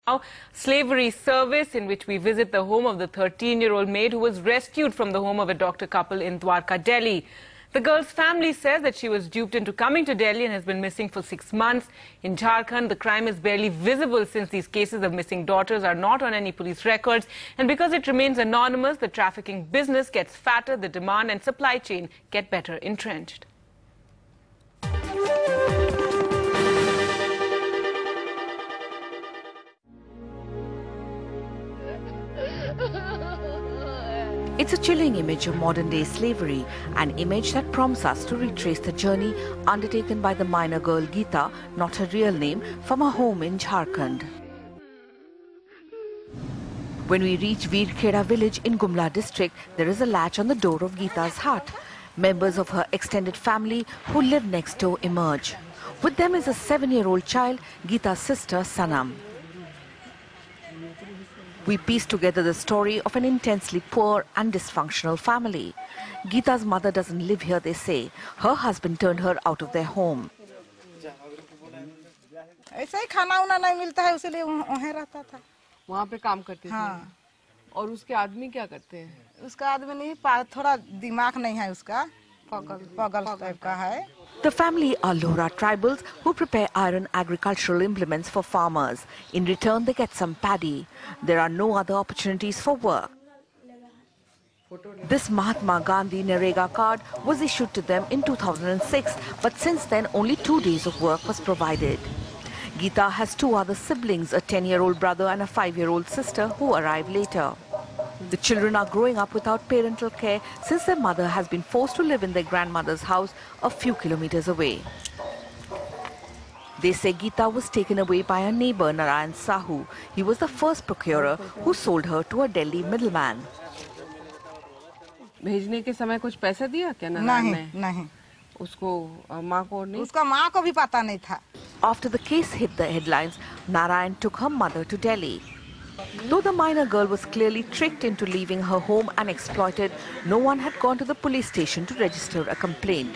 Now, slavery service, in which we visit the home of the 13-year-old maid who was rescued from the home of a doctor couple in Dwarka, Delhi. The girl's family says that she was duped into coming to Delhi and has been missing for 6 months. In Jharkhand, the crime is barely visible since these cases of missing daughters are not on any police records. And because it remains anonymous, the trafficking business gets fatter, the demand and supply chain get better entrenched. It's a chilling image of modern-day slavery, an image that prompts us to retrace the journey undertaken by the minor girl Geeta, not her real name, from her home in Jharkhand. When we reach Veerkheda village in Gumla district, there is a latch on the door of Geeta's hut. Members of her extended family who live next door emerge. With them is a 7-year-old child, Geeta's sister Sanam. We piece together the story of an intensely poor and dysfunctional family. Geeta's mother doesn't live here, they say. Her husband turned her out of their home. ऐसा ही खाना उना नहीं मिलता है, उसके लिए वहाँ रहता था। वहाँ पे काम करते थे। हाँ। और उसके आदमी क्या करते हैं? उसका आदमी नहीं, थोड़ा दिमाग नहीं है उसका, पागल टाइप का है। The family are Lohra tribals who prepare iron agricultural implements for farmers. In return, they get some paddy. There are no other opportunities for work. This Mahatma Gandhi Narega card was issued to them in 2006, but since then only 2 days of work was provided. Geeta has 2 other siblings, a 10-year-old brother and a 5-year-old sister who arrived later. The children are growing up without parental care since their mother has been forced to live in their grandmother's house a few kilometers away. They say Geeta was taken away by a neighbor, Narayan Sahu. He was the first procurer who sold her to a Delhi middleman. भेजने के समय कुछ पैसा दिया क्या नारायण ने? नहीं। उसको माँ को नहीं? उसका माँ को भी पता नहीं था. After the case hit the headlines, Narayan took her mother to Delhi. Though the minor girl was clearly tricked into leaving her home and exploited, no one had gone to the police station to register a complaint.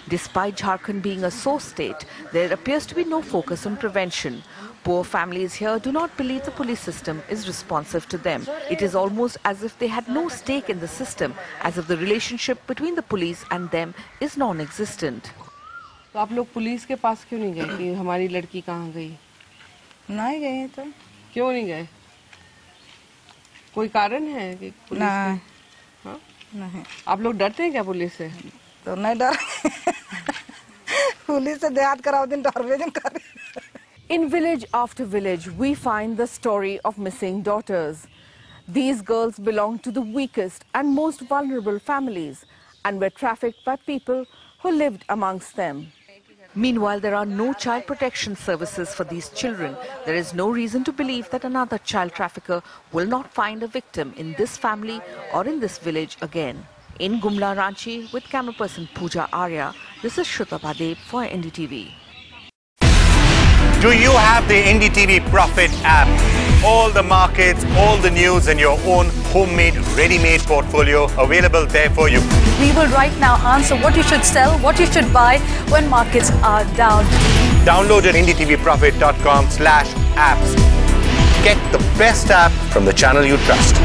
Despite Jharkhand being a source state, there appears to be no focus on prevention. Poor families here do not believe the police system is responsive to them. It is almost as if they had no stake in the system, as if the relationship between the police and them is non-existent. तो आप लोग police के पास क्यों नहीं गए कि हमारी लड़की कहाँ गई? नहीं गए तो. क्यों नहीं गए? कोई कारण है कि पुलिस नहीं. नहीं. आप लोग डरते हैं क्या पुलिस से? तो नहीं डर. पुलिस से देहात कराओ दिन डरवे दिन कर. In village after village, we find the story of missing daughters. These girls belong to the weakest and most vulnerable families and were trafficked by people who lived amongst them. Meanwhile, there are no child protection services for these children. There is no reason to believe that another child trafficker will not find a victim in this family or in this village again. In Gumla, Ranchi, with camera person Pooja Arya, this is Shruta Badev for NDTV. Do you have the NDTV Profit app? All the markets, all the news and your own homemade, ready-made portfolio available there for you. We will right now answer what you should sell, what you should buy when markets are down. Download at ndtvprofit.com/apps. Get the best app from the channel you trust.